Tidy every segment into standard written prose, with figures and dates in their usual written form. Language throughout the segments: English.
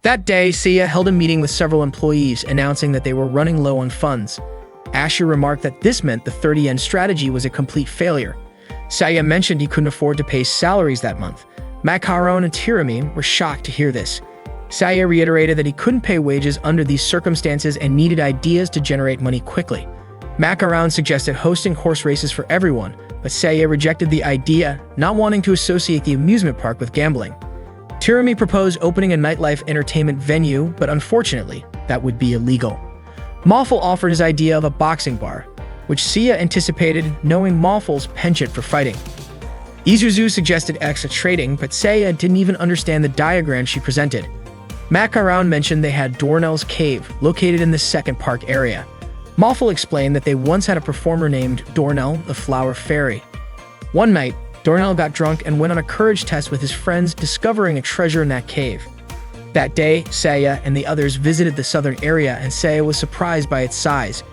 That day, Seiya held a meeting with several employees, announcing that they were running low on funds. Asher remarked that this meant the 30-yen strategy was a complete failure. Seiya mentioned he couldn't afford to pay salaries that month. Macaron and Tirami were shocked to hear this. Seiya reiterated that he couldn't pay wages under these circumstances and needed ideas to generate money quickly. Macaron suggested hosting horse races for everyone, but Seiya rejected the idea, not wanting to associate the amusement park with gambling. Tirami proposed opening a nightlife entertainment venue, but unfortunately, that would be illegal. Malful offered his idea of a boxing bar, which Seiya anticipated, knowing Malful's penchant for fighting. Isuzu suggested extra trading, but Seiya didn't even understand the diagram she presented. Macaron mentioned they had Dornell's Cave, located in the second park area. Malful explained that they once had a performer named Dornell, the Flower Fairy. One night, Dornell got drunk and went on a courage test with his friends, discovering a treasure in that cave. That day, Seiya and the others visited the southern area, and Seiya was surprised by its size.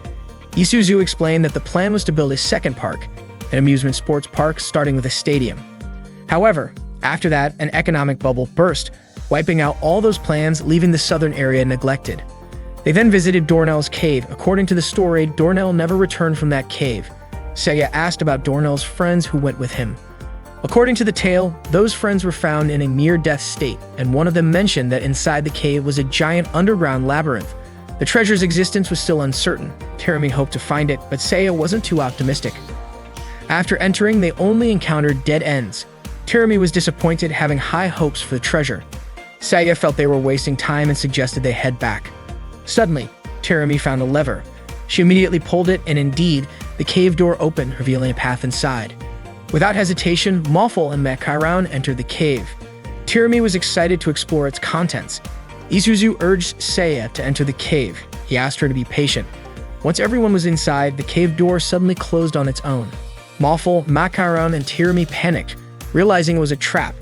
Isuzu explained that the plan was to build a second park, an amusement sports park starting with a stadium. However, after that, an economic bubble burst, wiping out all those plans, leaving the southern area neglected. They then visited Dornell's cave. According to the story, Dornell never returned from that cave. Seiya asked about Dornell's friends who went with him. According to the tale, those friends were found in a near-death state, and one of them mentioned that inside the cave was a giant underground labyrinth. The treasure's existence was still uncertain. Tirami hoped to find it, but Seiya wasn't too optimistic. After entering, they only encountered dead ends. Tirami was disappointed, having high hopes for the treasure. Seiya felt they were wasting time and suggested they head back. Suddenly, Tirami found a lever. She immediately pulled it, and indeed, the cave door opened, revealing a path inside. Without hesitation, Malful and Macaron entered the cave. Tirami was excited to explore its contents. Isuzu urged Seiya to enter the cave. He asked her to be patient. Once everyone was inside, the cave door suddenly closed on its own. Malful, Macaron, and Tirami panicked, realizing it was a trap.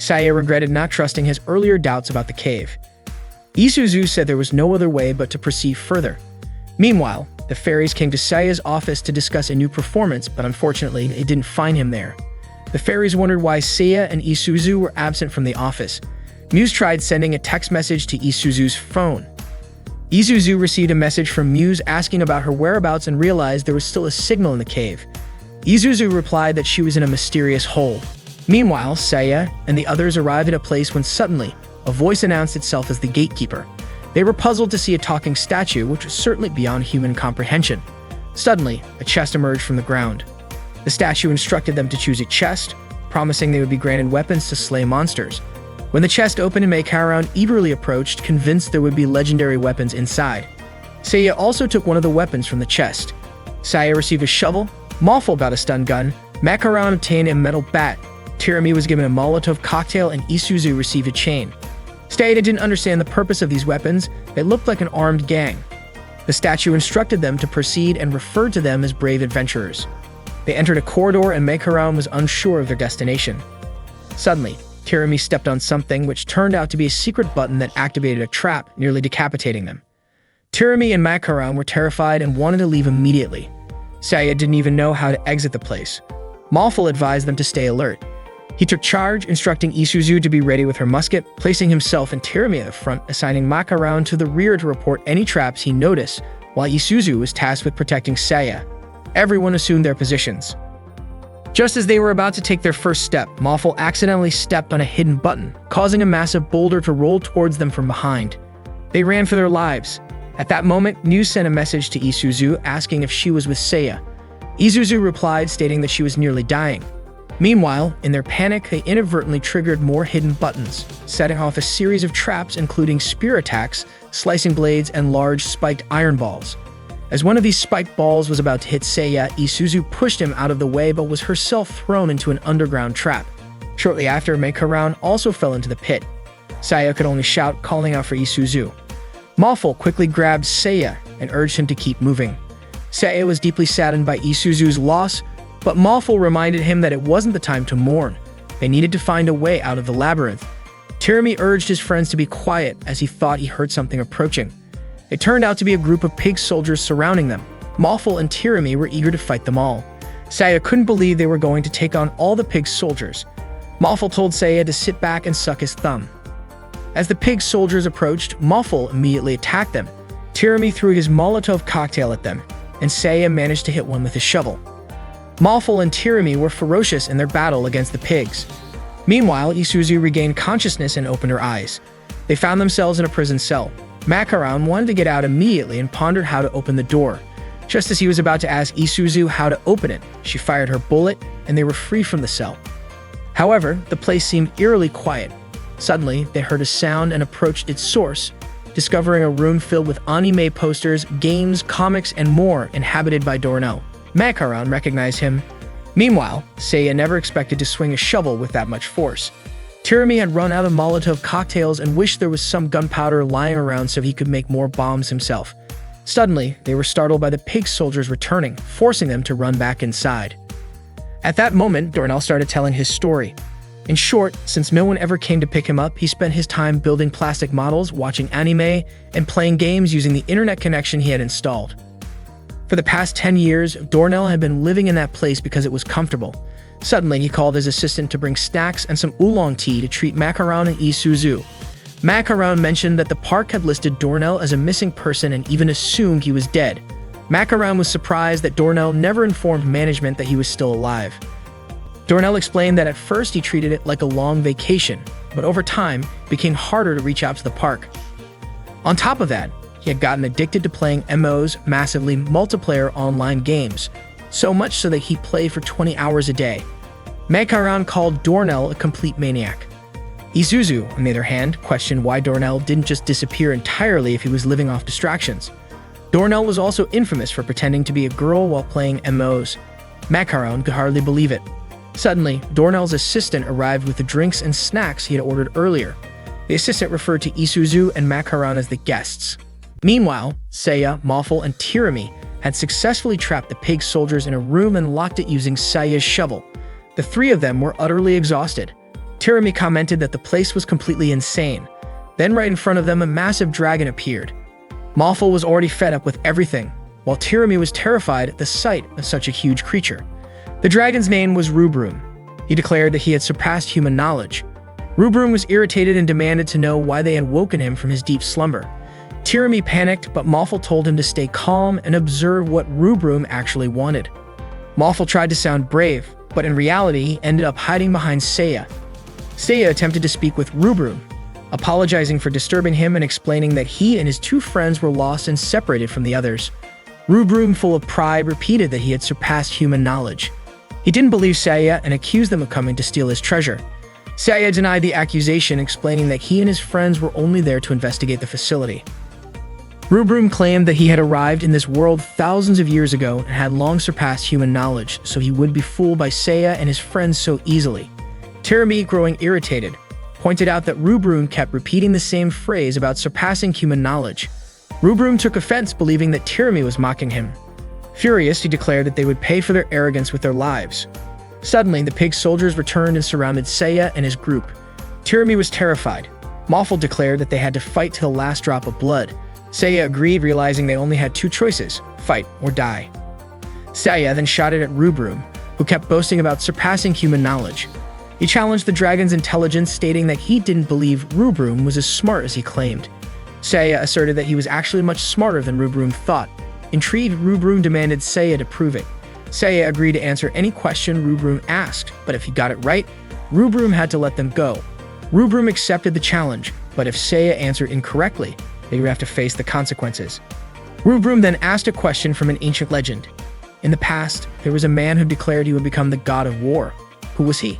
Seiya regretted not trusting his earlier doubts about the cave. Isuzu said there was no other way but to proceed further. Meanwhile, the fairies came to Seiya's office to discuss a new performance, but unfortunately, they didn't find him there. The fairies wondered why Seiya and Isuzu were absent from the office. Muse tried sending a text message to Isuzu's phone. Isuzu received a message from Muse asking about her whereabouts and realized there was still a signal in the cave. Isuzu replied that she was in a mysterious hole. Meanwhile, Seiya and the others arrived at a place when suddenly, a voice announced itself as the gatekeeper. They were puzzled to see a talking statue, which was certainly beyond human comprehension. Suddenly, a chest emerged from the ground. The statue instructed them to choose a chest, promising they would be granted weapons to slay monsters. When the chest opened and Macaron eagerly approached, convinced there would be legendary weapons inside. Seiya also took one of the weapons from the chest. Seiya received a shovel, Malful got a stun gun, Macaron obtained a metal bat, Tirami was given a Molotov cocktail, and Isuzu received a chain. Seiya didn't understand the purpose of these weapons. They looked like an armed gang. The statue instructed them to proceed and referred to them as brave adventurers. They entered a corridor, and Macaron was unsure of their destination. Suddenly, Tirami stepped on something which turned out to be a secret button that activated a trap, nearly decapitating them. Tirami and Macaron were terrified and wanted to leave immediately. Seiya didn't even know how to exit the place. Malful advised them to stay alert. He took charge, instructing Isuzu to be ready with her musket, placing himself and Tirami at the front, assigning Macaron to the rear to report any traps he noticed, while Isuzu was tasked with protecting Seiya. Everyone assumed their positions. Just as they were about to take their first step, Malful accidentally stepped on a hidden button, causing a massive boulder to roll towards them from behind. They ran for their lives. At that moment, Muse sent a message to Isuzu asking if she was with Seiya. Isuzu replied, stating that she was nearly dying. Meanwhile, in their panic, they inadvertently triggered more hidden buttons, setting off a series of traps including spear attacks, slicing blades, and large spiked iron balls. As one of these spiked balls was about to hit Seiya, Isuzu pushed him out of the way but was herself thrown into an underground trap. Shortly after, Macaron also fell into the pit. Seiya could only shout, calling out for Isuzu. Malful quickly grabbed Seiya and urged him to keep moving. Seiya was deeply saddened by Isuzu's loss, but Malful reminded him that it wasn't the time to mourn. They needed to find a way out of the labyrinth. Tirami urged his friends to be quiet as he thought he heard something approaching. It turned out to be a group of pig soldiers surrounding them. Malful and Tirami were eager to fight them all. Seiya couldn't believe they were going to take on all the pig soldiers. Malful told Seiya to sit back and suck his thumb. As the pig soldiers approached, Muffle immediately attacked them. Tirami threw his Molotov cocktail at them, and Seiya managed to hit one with his shovel. Muffle and Tirami were ferocious in their battle against the pigs. Meanwhile, Isuzu regained consciousness and opened her eyes. They found themselves in a prison cell. Macaron wanted to get out immediately and pondered how to open the door. Just as he was about to ask Isuzu how to open it, she fired her bullet, and they were free from the cell. However, the place seemed eerily quiet. Suddenly, they heard a sound and approached its source, discovering a room filled with anime posters, games, comics, and more inhabited by Dornell. Macaron recognized him. Meanwhile, Seiya never expected to swing a shovel with that much force. Tirami had run out of Molotov cocktails and wished there was some gunpowder lying around so he could make more bombs himself. Suddenly, they were startled by the pig soldiers returning, forcing them to run back inside. At that moment, Dornell started telling his story. In short, since no one ever came to pick him up, he spent his time building plastic models, watching anime, and playing games using the internet connection he had installed. For the past 10 years, Dornell had been living in that place because it was comfortable. Suddenly, he called his assistant to bring snacks and some oolong tea to treat Macaron and Isuzu. Macaron mentioned that the park had listed Dornell as a missing person and even assumed he was dead. Macaron was surprised that Dornell never informed management that he was still alive. Dornell explained that at first he treated it like a long vacation, but over time, it became harder to reach out to the park. On top of that, he had gotten addicted to playing MOs, massively multiplayer online games, so much so that he played for 20 hours a day. Macaron called Dornell a complete maniac. Isuzu, on the other hand, questioned why Dornell didn't just disappear entirely if he was living off distractions. Dornell was also infamous for pretending to be a girl while playing MOs. Macaron could hardly believe it. Suddenly, Dornell's assistant arrived with the drinks and snacks he had ordered earlier. The assistant referred to Isuzu and Macaron as the guests. Meanwhile, Seiya, Muffle, and Tirami had successfully trapped the pig soldiers in a room and locked it using Seiya's shovel. The three of them were utterly exhausted. Tirami commented that the place was completely insane. Then right in front of them, a massive dragon appeared. Muffle was already fed up with everything, while Tirami was terrified at the sight of such a huge creature. The dragon's name was Rubrum. He declared that he had surpassed human knowledge. Rubrum was irritated and demanded to know why they had woken him from his deep slumber. Tirami panicked, but Muffle told him to stay calm and observe what Rubrum actually wanted. Muffle tried to sound brave, but in reality he ended up hiding behind Seiya. Seiya attempted to speak with Rubrum, apologizing for disturbing him and explaining that he and his two friends were lost and separated from the others. Rubrum, full of pride, repeated that he had surpassed human knowledge. He didn't believe Seiya and accused them of coming to steal his treasure. Seiya denied the accusation, explaining that he and his friends were only there to investigate the facility. Rubrum claimed that he had arrived in this world thousands of years ago and had long surpassed human knowledge, so he would be fooled by Seiya and his friends so easily. Tirami, growing irritated, pointed out that Rubrum kept repeating the same phrase about surpassing human knowledge. Rubrum took offense, believing that Tirami was mocking him. Furious, he declared that they would pay for their arrogance with their lives. Suddenly, the pig soldiers returned and surrounded Seiya and his group. Tirami was terrified. Muffle declared that they had to fight to the last drop of blood. Seiya agreed, realizing they only had two choices: fight or die. Seiya then shouted at Rubrum, who kept boasting about surpassing human knowledge. He challenged the dragon's intelligence, stating that he didn't believe Rubrum was as smart as he claimed. Seiya asserted that he was actually much smarter than Rubrum thought. Intrigued, Rubrum demanded Seiya to prove it. Seiya agreed to answer any question Rubrum asked, but if he got it right, Rubrum had to let them go. Rubrum accepted the challenge, but if Seiya answered incorrectly, they would have to face the consequences. Rubrum then asked a question from an ancient legend. In the past, there was a man who declared he would become the god of war. Who was he?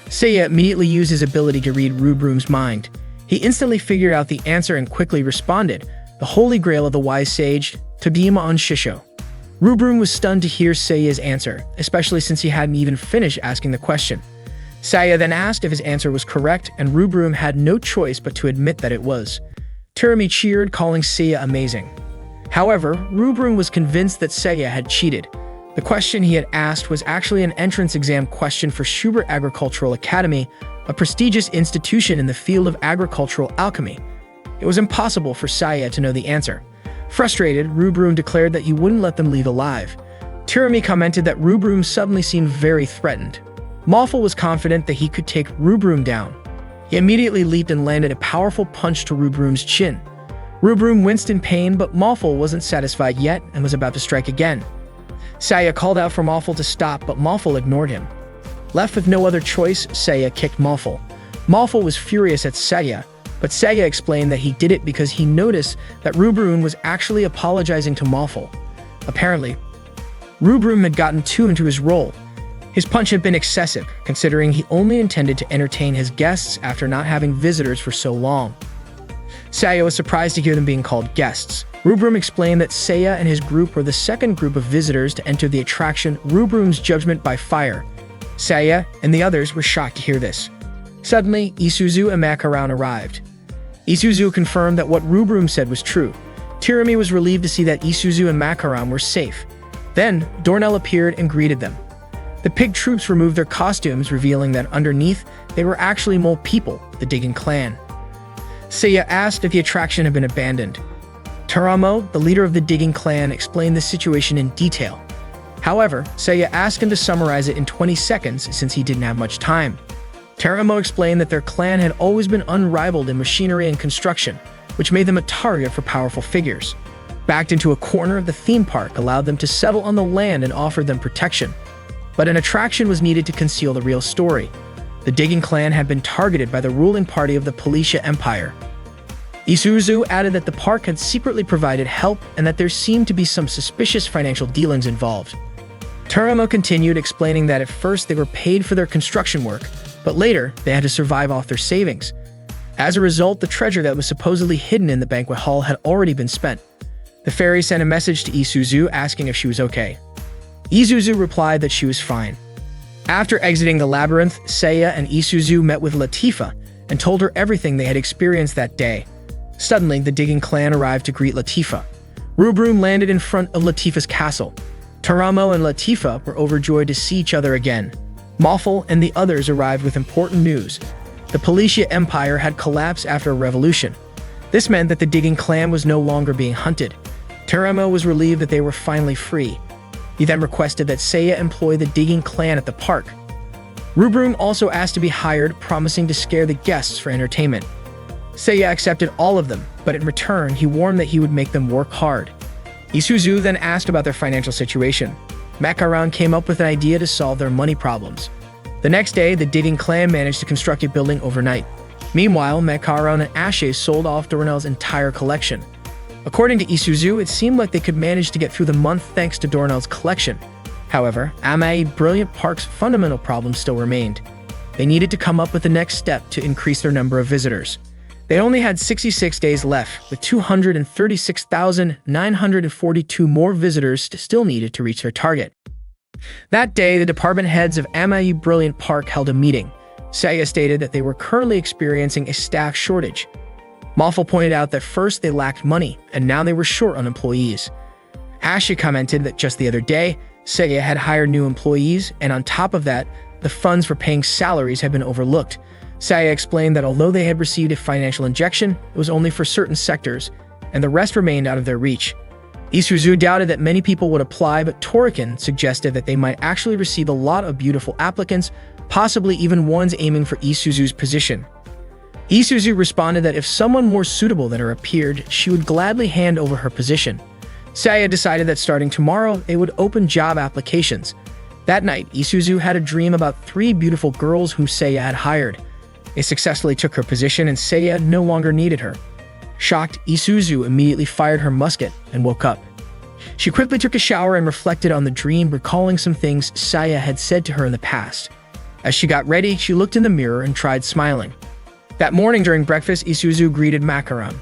Seiya immediately used his ability to read Rubrum's mind. He instantly figured out the answer and quickly responded, "The holy grail of the wise sage, Tadima on Shisho." Rubrum was stunned to hear Seiya's answer, especially since he hadn't even finished asking the question. Seiya then asked if his answer was correct, and Rubrum had no choice but to admit that it was. Tirami cheered, calling Seiya amazing. However, Rubrum was convinced that Seiya had cheated. The question he had asked was actually an entrance exam question for Schubert Agricultural Academy, a prestigious institution in the field of agricultural alchemy. It was impossible for Seiya to know the answer. Frustrated, Rubrum declared that he wouldn't let them leave alive. Tirami commented that Rubrum suddenly seemed very threatened. Muffle was confident that he could take Rubrum down. He immediately leaped and landed a powerful punch to Rubroom's chin. Rubroom winced in pain, but Malful wasn't satisfied yet and was about to strike again. Saya called out for Malful to stop, but Malful ignored him. Left with no other choice, Saya kicked Malful. Malful was furious at Saya, but Saya explained that he did it because he noticed that Rubroom was actually apologizing to Malful. Apparently, Rubroom had gotten too into his role. His punch had been excessive, considering he only intended to entertain his guests after not having visitors for so long. Saya was surprised to hear them being called guests. Rubroom explained that Saya and his group were the second group of visitors to enter the attraction Rubroom's Judgment by Fire. Saya and the others were shocked to hear this. Suddenly, Isuzu and Macaron arrived. Isuzu confirmed that what Rubroom said was true. Tirami was relieved to see that Isuzu and Macaron were safe. Then, Dornell appeared and greeted them. The pig troops removed their costumes, revealing that underneath, they were actually mole people, the Digging Clan. Saya asked if the attraction had been abandoned. Teramo, the leader of the Digging Clan, explained the situation in detail. However, Saya asked him to summarize it in 20 seconds since he didn't have much time. Teramo explained that their clan had always been unrivaled in machinery and construction, which made them a target for powerful figures. Backed into a corner of the theme park allowed them to settle on the land and offered them protection. But an attraction was needed to conceal the real story. The Digging Clan had been targeted by the ruling party of the Policia Empire. Isuzu added that the park had secretly provided help and that there seemed to be some suspicious financial dealings involved. Teramo continued, explaining that at first they were paid for their construction work, but later they had to survive off their savings. As a result, the treasure that was supposedly hidden in the banquet hall had already been spent. The fairy sent a message to Isuzu asking if she was okay. Isuzu replied that she was fine. After exiting the labyrinth, Saya and Isuzu met with Latifa and told her everything they had experienced that day. Suddenly, the Digging Clan arrived to greet Latifa. Rubroom landed in front of Latifa's castle. Teramo and Latifa were overjoyed to see each other again. Malful and the others arrived with important news. The Policia Empire had collapsed after a revolution. This meant that the Digging Clan was no longer being hunted. Teramo was relieved that they were finally free. He then requested that Saya employ the Digging Clan at the park. Rubroom also asked to be hired, promising to scare the guests for entertainment. Saya accepted all of them, but in return, he warned that he would make them work hard. Isuzu then asked about their financial situation. Macaron came up with an idea to solve their money problems. The next day, the Digging Clan managed to construct a building overnight. Meanwhile, Macaron and Ashe sold off Dornell's entire collection. According to Isuzu, it seemed like they could manage to get through the month thanks to Dornell's collection. However, Amai Brilliant Park's fundamental problem still remained. They needed to come up with the next step to increase their number of visitors. They only had 66 days left, with 236,942 more visitors still needed to reach their target. That day, the department heads of Amai Brilliant Park held a meeting. Saya stated that they were currently experiencing a staff shortage. Malful pointed out that first they lacked money, and now they were short on employees. Ashe commented that just the other day, Saya had hired new employees, and on top of that, the funds for paying salaries had been overlooked. Saya explained that although they had received a financial injection, it was only for certain sectors, and the rest remained out of their reach. Isuzu doubted that many people would apply, but Toriken suggested that they might actually receive a lot of beautiful applicants, possibly even ones aiming for Isuzu's position. Isuzu responded that if someone more suitable than her appeared, she would gladly hand over her position. Saya decided that starting tomorrow, they would open job applications. That night, Isuzu had a dream about 3 beautiful girls whom Saya had hired. They successfully took her position and Saya no longer needed her. Shocked, Isuzu immediately fired her musket and woke up. She quickly took a shower and reflected on the dream, recalling some things Saya had said to her in the past. As she got ready, she looked in the mirror and tried smiling. That morning during breakfast, Isuzu greeted Macaron.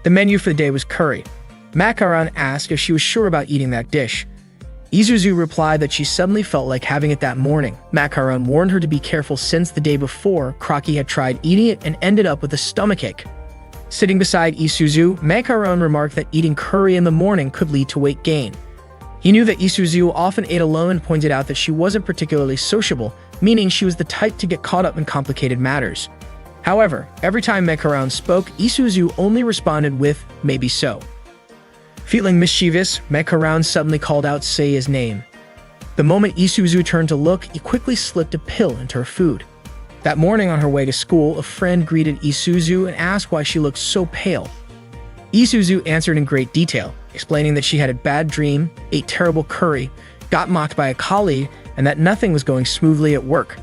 The menu for the day was curry. Macaron asked if she was sure about eating that dish. Isuzu replied that she suddenly felt like having it that morning. Macaron warned her to be careful since the day before, Crocky had tried eating it and ended up with a stomachache. Sitting beside Isuzu, Macaron remarked that eating curry in the morning could lead to weight gain. He knew that Isuzu often ate alone and pointed out that she wasn't particularly sociable, meaning she was the type to get caught up in complicated matters. However, every time Macaron spoke, Isuzu only responded with, "Maybe so." Feeling mischievous, Macaron suddenly called out Saya's name. The moment Isuzu turned to look, he quickly slipped a pill into her food. That morning on her way to school, a friend greeted Isuzu and asked why she looked so pale. Isuzu answered in great detail, explaining that she had a bad dream, ate terrible curry, got mocked by a colleague, and that nothing was going smoothly at work.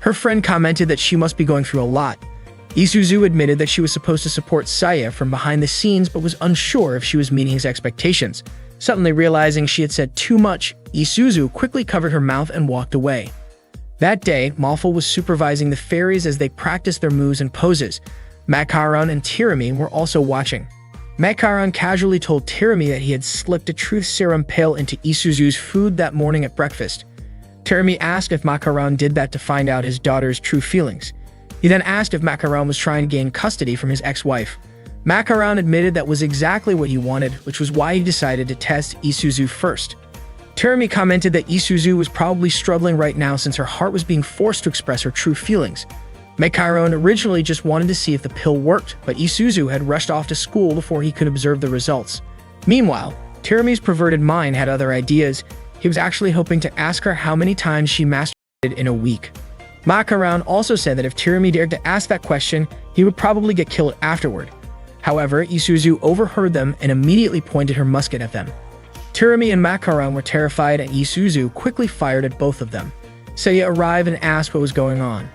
Her friend commented that she must be going through a lot. Isuzu admitted that she was supposed to support Saya from behind the scenes but was unsure if she was meeting his expectations. Suddenly realizing she had said too much, Isuzu quickly covered her mouth and walked away. That day, Malfoy was supervising the fairies as they practiced their moves and poses. Macaron and Tirami were also watching. Macaron casually told Tirami that he had slipped a truth serum pill into Isuzu's food that morning at breakfast. Tirami asked if Macaron did that to find out his daughter's true feelings. He then asked if Macaron was trying to gain custody from his ex-wife. Macaron admitted that was exactly what he wanted, which was why he decided to test Isuzu first. Tirami commented that Isuzu was probably struggling right now since her heart was being forced to express her true feelings. Macaron originally just wanted to see if the pill worked, but Isuzu had rushed off to school before he could observe the results. Meanwhile, Tirami's perverted mind had other ideas. He was actually hoping to ask her how many times she masturbated in a week. Macaron also said that if Tirami dared to ask that question, he would probably get killed afterward. However, Isuzu overheard them and immediately pointed her musket at them. Tirami and Macaron were terrified and Isuzu quickly fired at both of them. Saya arrived and asked what was going on.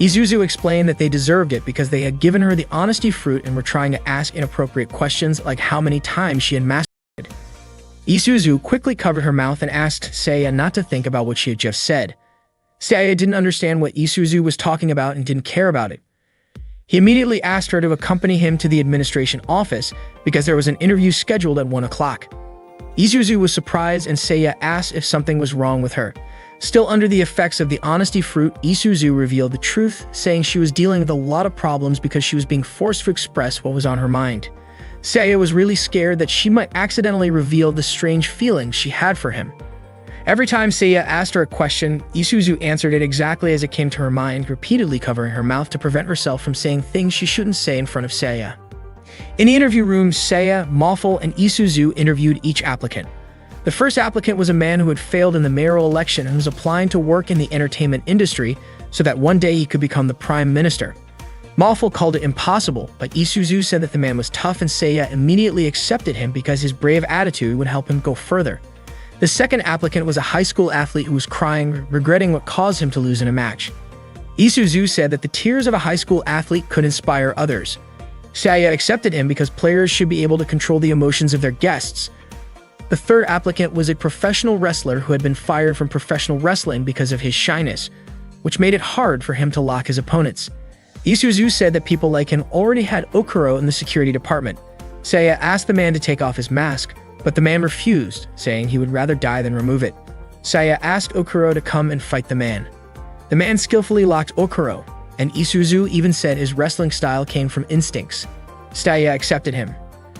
Isuzu explained that they deserved it because they had given her the honesty fruit and were trying to ask inappropriate questions like how many times she had masturbated. Isuzu quickly covered her mouth and asked Saya not to think about what she had just said. Saya didn't understand what Isuzu was talking about and didn't care about it. He immediately asked her to accompany him to the administration office because there was an interview scheduled at 1 o'clock. Isuzu was surprised and Saya asked if something was wrong with her. Still under the effects of the honesty fruit, Isuzu revealed the truth, saying she was dealing with a lot of problems because she was being forced to express what was on her mind. Saya was really scared that she might accidentally reveal the strange feelings she had for him. Every time Saya asked her a question, Isuzu answered it exactly as it came to her mind, repeatedly covering her mouth to prevent herself from saying things she shouldn't say in front of Saya. In the interview room, Saya, Malfoy, and Isuzu interviewed each applicant. The first applicant was a man who had failed in the mayoral election and was applying to work in the entertainment industry so that one day he could become the prime minister. Malfoy called it impossible, but Isuzu said that the man was tough and Saya immediately accepted him because his brave attitude would help him go further. The second applicant was a high school athlete who was crying, regretting what caused him to lose in a match. Isuzu said that the tears of a high school athlete could inspire others. Saya accepted him because players should be able to control the emotions of their guests. The third applicant was a professional wrestler who had been fired from professional wrestling because of his shyness, which made it hard for him to lock his opponents. Isuzu said that people like him already had Okuro in the security department. Saya asked the man to take off his mask, but the man refused, saying he would rather die than remove it. Saya asked Okuro to come and fight the man. The man skillfully locked Okuro, and Isuzu even said his wrestling style came from instincts. Saya accepted him.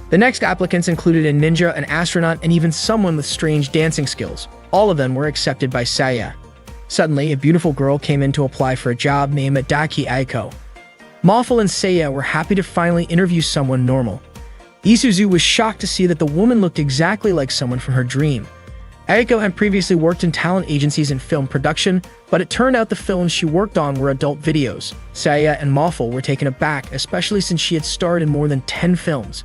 The next applicants included a ninja, an astronaut, and even someone with strange dancing skills. All of them were accepted by Saya. Suddenly, a beautiful girl came in to apply for a job named Adaki Aiko. Malfoy and Saya were happy to finally interview someone normal. Isuzu was shocked to see that the woman looked exactly like someone from her dream. Aiko had previously worked in talent agencies and film production, but it turned out the films she worked on were adult videos. Saya and Malfoy were taken aback, especially since she had starred in more than 10 films.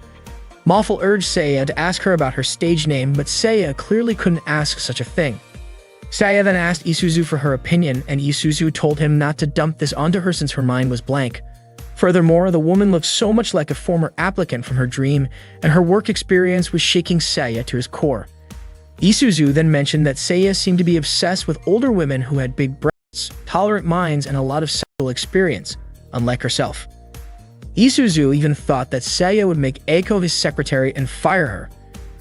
Malfoy urged Saya to ask her about her stage name, but Saya clearly couldn't ask such a thing. Saya then asked Isuzu for her opinion, and Isuzu told him not to dump this onto her since her mind was blank. Furthermore, the woman looked so much like a former applicant from her dream, and her work experience was shaking Saya to his core. Isuzu then mentioned that Saya seemed to be obsessed with older women who had big breasts, tolerant minds, and a lot of sexual experience, unlike herself. Isuzu even thought that Saya would make Aiko his secretary and fire her.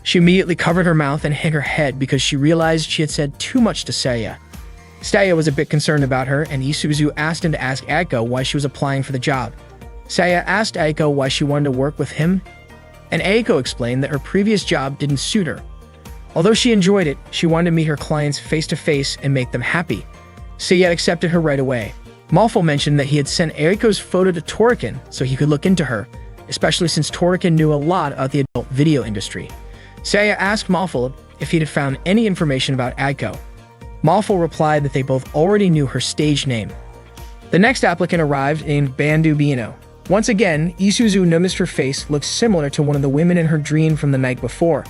She immediately covered her mouth and hit her head because she realized she had said too much to Saya. Saya was a bit concerned about her, and Isuzu asked him to ask Aiko why she was applying for the job. Saya asked Aiko why she wanted to work with him, and Aiko explained that her previous job didn't suit her. Although she enjoyed it, she wanted to meet her clients face-to-face and make them happy. Saya accepted her right away. Malfoy mentioned that he had sent Aiko's photo to Toriken so he could look into her, especially since Toriken knew a lot about the adult video industry. Saya asked Malfoy if he had found any information about Aiko. Malfoy replied that they both already knew her stage name. The next applicant arrived named Bandu Bino. Once again, Isuzu noticed her face looked similar to one of the women in her dream from the night before.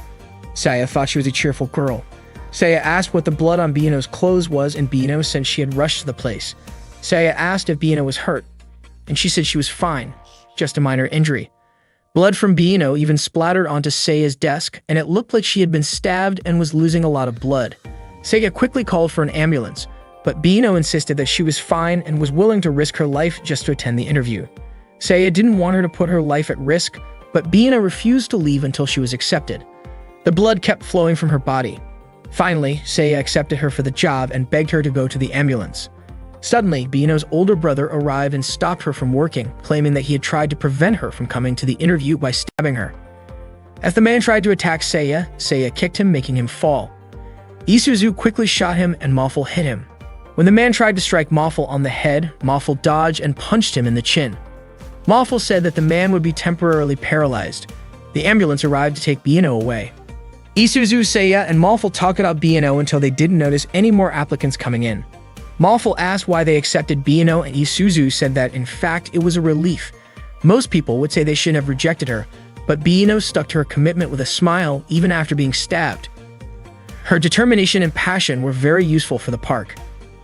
Saya thought she was a cheerful girl. Saya asked what the blood on Bino's clothes was, and Bino said she had rushed to the place. Saya asked if Bino was hurt, and she said she was fine, just a minor injury. Blood from Bino even splattered onto Saya's desk, and it looked like she had been stabbed and was losing a lot of blood. Saya quickly called for an ambulance, but Bino insisted that she was fine and was willing to risk her life just to attend the interview. Saya didn't want her to put her life at risk, but Bino refused to leave until she was accepted. The blood kept flowing from her body. Finally, Saya accepted her for the job and begged her to go to the ambulance. Suddenly, Bino's older brother arrived and stopped her from working, claiming that he had tried to prevent her from coming to the interview by stabbing her. As the man tried to attack Saya, Saya kicked him, making him fall. Isuzu quickly shot him and Mafel hit him. When the man tried to strike Mafel on the head, Mafel dodged and punched him in the chin. Mafel said that the man would be temporarily paralyzed. The ambulance arrived to take Bino away. Isuzu, Saya, and Mafel talked about Bino until they didn't notice any more applicants coming in. Mafel asked why they accepted Bino, and Isuzu said that, in fact, it was a relief. Most people would say they shouldn't have rejected her, but Bino stuck to her commitment with a smile even after being stabbed. Her determination and passion were very useful for the park.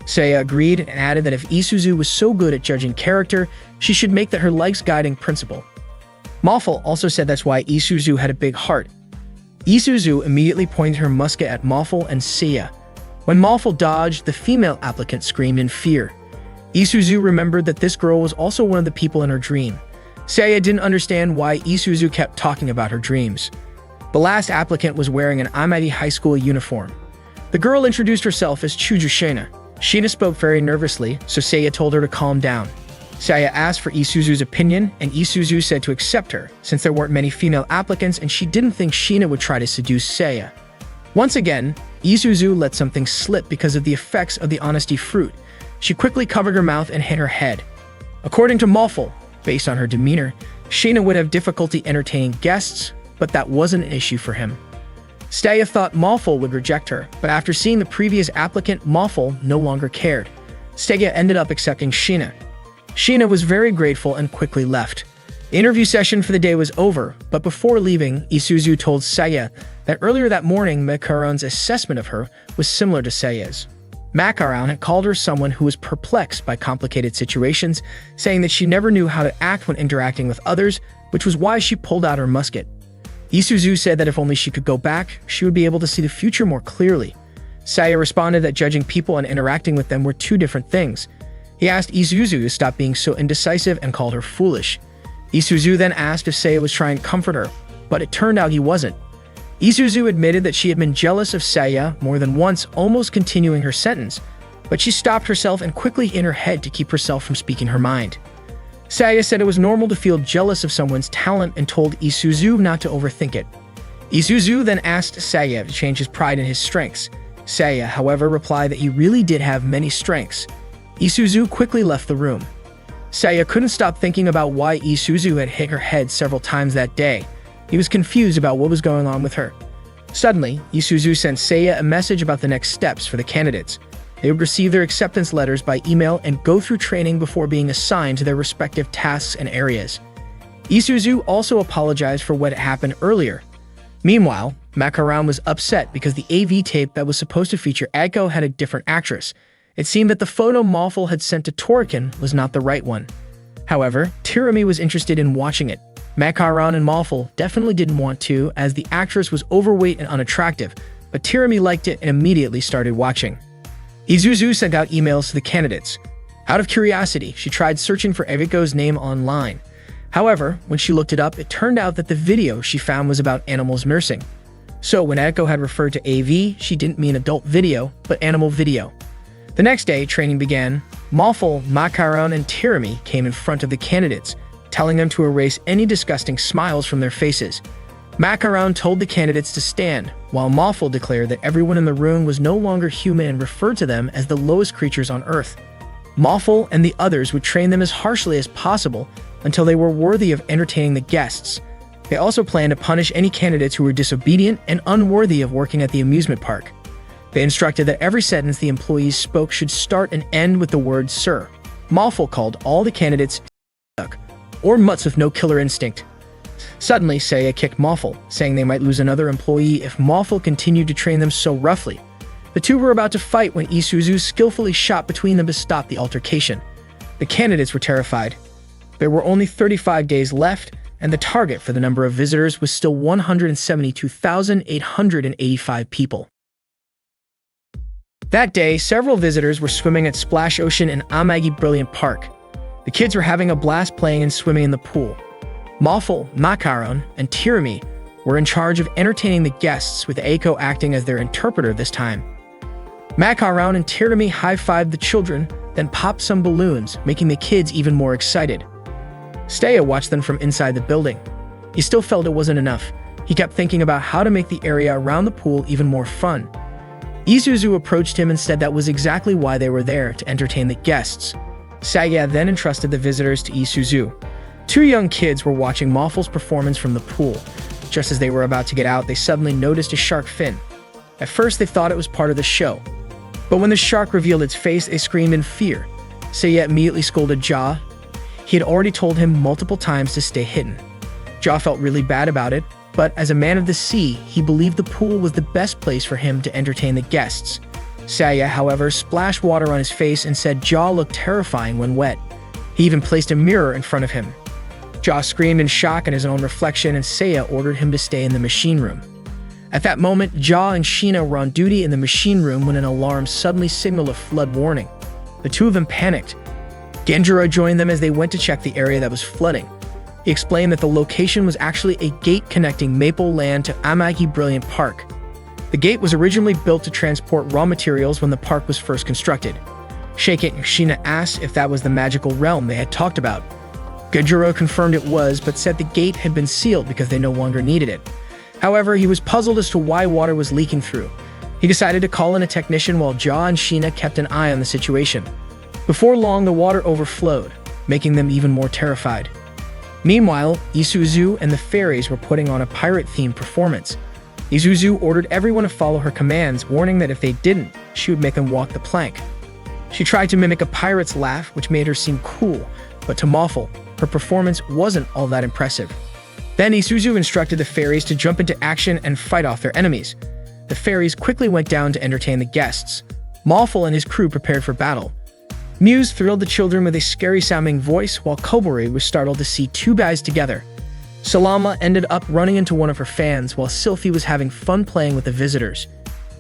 Saya agreed and added that if Isuzu was so good at judging character, she should make that her life's guiding principle. Mafel also said that's why Isuzu had a big heart. Isuzu immediately pointed her musket at Mafel and Saya. When Mafel dodged, the female applicant screamed in fear. Isuzu remembered that this girl was also one of the people in her dream. Saya didn't understand why Isuzu kept talking about her dreams. The last applicant was wearing an Amity High School uniform. The girl introduced herself as Chuju Shina. Shina spoke very nervously, so Saya told her to calm down. Saya asked for Isuzu's opinion, and Isuzu said to accept her, since there weren't many female applicants and she didn't think Shina would try to seduce Saya. Once again, Isuzu let something slip because of the effects of the honesty fruit. She quickly covered her mouth and hid her head. According to Mafel, based on her demeanor, Shina would have difficulty entertaining guests, but that wasn't an issue for him. Saya thought Mafel would reject her, but after seeing the previous applicant, Mafel no longer cared. Saya ended up accepting Shina. Shina was very grateful and quickly left. The interview session for the day was over, but before leaving, Isuzu told Saya that earlier that morning, Macaron's assessment of her was similar to Saya's. Macaron had called her someone who was perplexed by complicated situations, saying that she never knew how to act when interacting with others, which was why she pulled out her musket. Isuzu said that if only she could go back, she would be able to see the future more clearly. Saya responded that judging people and interacting with them were two different things. He asked Isuzu to stop being so indecisive and called her foolish. Isuzu then asked if Saya was trying to comfort her, but it turned out he wasn't. Isuzu admitted that she had been jealous of Saya more than once, almost continuing her sentence, but she stopped herself and quickly hid her head to keep herself from speaking her mind. Saya said it was normal to feel jealous of someone's talent and told Isuzu not to overthink it. Isuzu then asked Saya to change his pride in his strengths. Saya, however, replied that he really did have many strengths. Isuzu quickly left the room. Saya couldn't stop thinking about why Isuzu had hit her head several times that day. He was confused about what was going on with her. Suddenly, Isuzu sent Saya a message about the next steps for the candidates. They would receive their acceptance letters by email and go through training before being assigned to their respective tasks and areas. Isuzu also apologized for what had happened earlier. Meanwhile, Macaron was upset because the AV tape that was supposed to feature Eiko had a different actress. It seemed that the photo Mafel had sent to Toriken was not the right one. However, Tirami was interested in watching it. Macaron and Mafel definitely didn't want to, as the actress was overweight and unattractive, but Tirami liked it and immediately started watching. Isuzu sent out emails to the candidates. Out of curiosity, she tried searching for Eviko's name online. However, when she looked it up, it turned out that the video she found was about animals nursing. So when Eiko had referred to AV, she didn't mean adult video, but animal video. The next day, training began. Mafel, Macaron, and Tirami came in front of the candidates, telling them to erase any disgusting smiles from their faces. Macaron told the candidates to stand, while Mafel declared that everyone in the room was no longer human and referred to them as the lowest creatures on Earth. Mafel and the others would train them as harshly as possible until they were worthy of entertaining the guests. They also planned to punish any candidates who were disobedient and unworthy of working at the amusement park. They instructed that every sentence the employees spoke should start and end with the word "sir." Malful called all the candidates or mutts with no killer instinct. Suddenly, Seiya kicked Malful, saying they might lose another employee if Malful continued to train them so roughly. The two were about to fight when Isuzu skillfully shot between them to stop the altercation. The candidates were terrified. There were only 35 days left, and the target for the number of visitors was still 172,885 people. That day, several visitors were swimming at Splash Ocean in Amagi Brilliant Park. The kids were having a blast playing and swimming in the pool. Malful, Macaron, and Tirami were in charge of entertaining the guests, with Aiko acting as their interpreter this time. Macaron and Tirami high-fived the children, then popped some balloons, making the kids even more excited. Seiya watched them from inside the building. He still felt it wasn't enough. He kept thinking about how to make the area around the pool even more fun. Isuzu approached him and said that was exactly why they were there, to entertain the guests. Seiya then entrusted the visitors to Isuzu. Two young kids were watching Malful's performance from the pool. Just as they were about to get out, they suddenly noticed a shark fin. At first, they thought it was part of the show. But when the shark revealed its face, they screamed in fear. Seiya immediately scolded Ja. He had already told him multiple times to stay hidden. Ja felt really bad about it, but as a man of the sea, he believed the pool was the best place for him to entertain the guests. Seiya, however, splashed water on his face and said Ja looked terrifying when wet. He even placed a mirror in front of him. Ja screamed in shock at his own reflection, and Seiya ordered him to stay in the machine room. At that moment, Ja and Sheena were on duty in the machine room when an alarm suddenly signaled a flood warning. The two of them panicked. Genjuro joined them as they went to check the area that was flooding. He explained that the location was actually a gate connecting Maple Land to Amagi Brilliant Park. The gate was originally built to transport raw materials when the park was first constructed. Shaking, Sheena asked if that was the magical realm they had talked about. Genjuro confirmed it was, but said the gate had been sealed because they no longer needed it. However, he was puzzled as to why water was leaking through. He decided to call in a technician while Ja and Sheena kept an eye on the situation. Before long, the water overflowed, making them even more terrified. Meanwhile, Isuzu and the fairies were putting on a pirate-themed performance. Isuzu ordered everyone to follow her commands, warning that if they didn't, she would make them walk the plank. She tried to mimic a pirate's laugh, which made her seem cool, but to Malful, her performance wasn't all that impressive. Then Isuzu instructed the fairies to jump into action and fight off their enemies. The fairies quickly went down to entertain the guests. Malful and his crew prepared for battle. Muse thrilled the children with a scary-sounding voice, while Kobori was startled to see two guys together. Salama ended up running into one of her fans, while Sylphie was having fun playing with the visitors.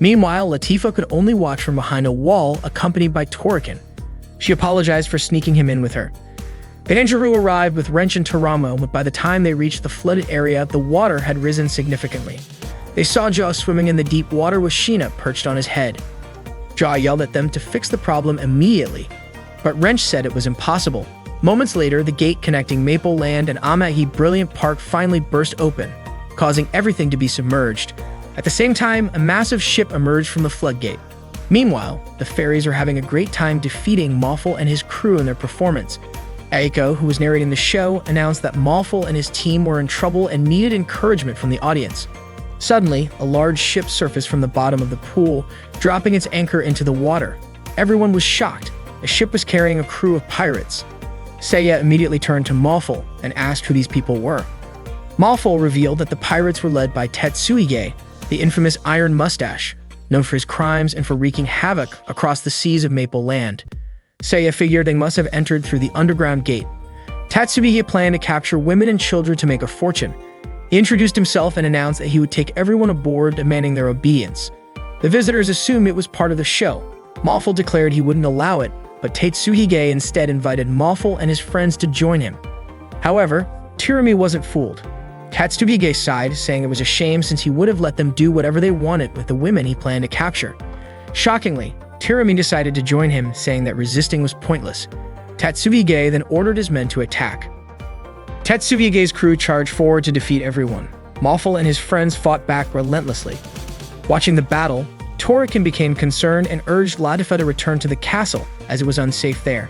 Meanwhile, Latifa could only watch from behind a wall, accompanied by Toriken. She apologized for sneaking him in with her. Banjuru arrived with Wrench and Taramo, but by the time they reached the flooded area, the water had risen significantly. They saw Ja swimming in the deep water with Sheena perched on his head. Ja yelled at them to fix the problem immediately, but Wrench said it was impossible. Moments later, the gate connecting Maple Land and Amagi Brilliant Park finally burst open, causing everything to be submerged. At the same time, a massive ship emerged from the floodgate. Meanwhile, the fairies were having a great time defeating Malful and his crew in their performance. Aiko, who was narrating the show, announced that Malful and his team were in trouble and needed encouragement from the audience. Suddenly, a large ship surfaced from the bottom of the pool, dropping its anchor into the water. Everyone was shocked. The ship was carrying a crew of pirates. Seiya immediately turned to Malful and asked who these people were. Malful revealed that the pirates were led by Tetsuhige, the infamous Iron Mustache, known for his crimes and for wreaking havoc across the seas of Maple Land. Seiya figured they must have entered through the underground gate. Tetsuhige planned to capture women and children to make a fortune. He introduced himself and announced that he would take everyone aboard, demanding their obedience. The visitors assumed it was part of the show. Malful declared he wouldn't allow it, but Tetsuhige instead invited Malful and his friends to join him. However, Tirami wasn't fooled. Tetsuhige sighed, saying it was a shame since he would have let them do whatever they wanted with the women he planned to capture. Shockingly, Tirami decided to join him, saying that resisting was pointless. Tetsuhige then ordered his men to attack. Tetsuhige's crew charged forward to defeat everyone. Malful and his friends fought back relentlessly. Watching the battle, Toriken became concerned and urged Latifa to return to the castle, as it was unsafe there.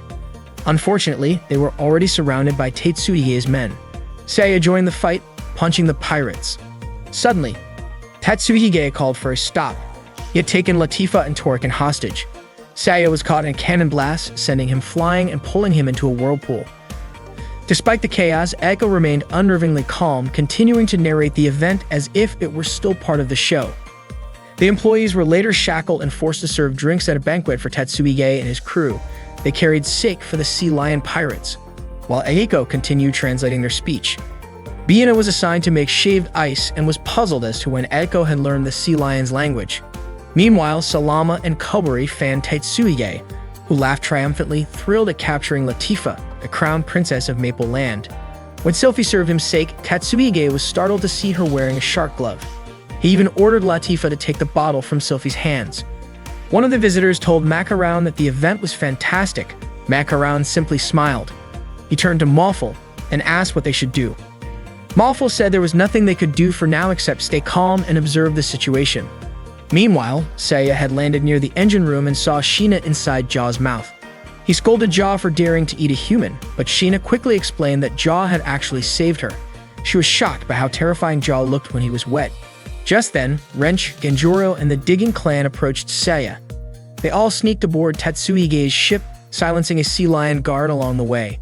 Unfortunately, they were already surrounded by Tetsuhige's men. Seiya joined the fight, punching the pirates. Suddenly, Tetsuhige called for a stop. He had taken Latifa and Toriken hostage. Saya was caught in a cannon blast, sending him flying and pulling him into a whirlpool. Despite the chaos, Aiko remained unnervingly calm, continuing to narrate the event as if it were still part of the show. The employees were later shackled and forced to serve drinks at a banquet for Tetsuige and his crew. They carried sake for the Sea Lion pirates, while Aiko continued translating their speech. Biina was assigned to make shaved ice and was puzzled as to when Aiko had learned the Sea Lion's language. Meanwhile, Salama and Kobari fanned Tetsuige, who laughed triumphantly, thrilled at capturing Latifa, the crown princess of Maple Land. When Sylphie served him sake, Tetsuige was startled to see her wearing a shark glove. He even ordered Latifa to take the bottle from Sylphie's hands. One of the visitors told Macaroon that the event was fantastic. Macaroon simply smiled. He turned to Malful and asked what they should do. Malful said there was nothing they could do for now except stay calm and observe the situation. Meanwhile, Saya had landed near the engine room and saw Sheena inside Jaw's mouth. He scolded Jaw for daring to eat a human, but Sheena quickly explained that Jaw had actually saved her. She was shocked by how terrifying Jaw looked when he was wet. Just then, Wrench, Genjuro, and the Digging clan approached Saya. They all sneaked aboard Tetsuige's ship, silencing a sea lion guard along the way.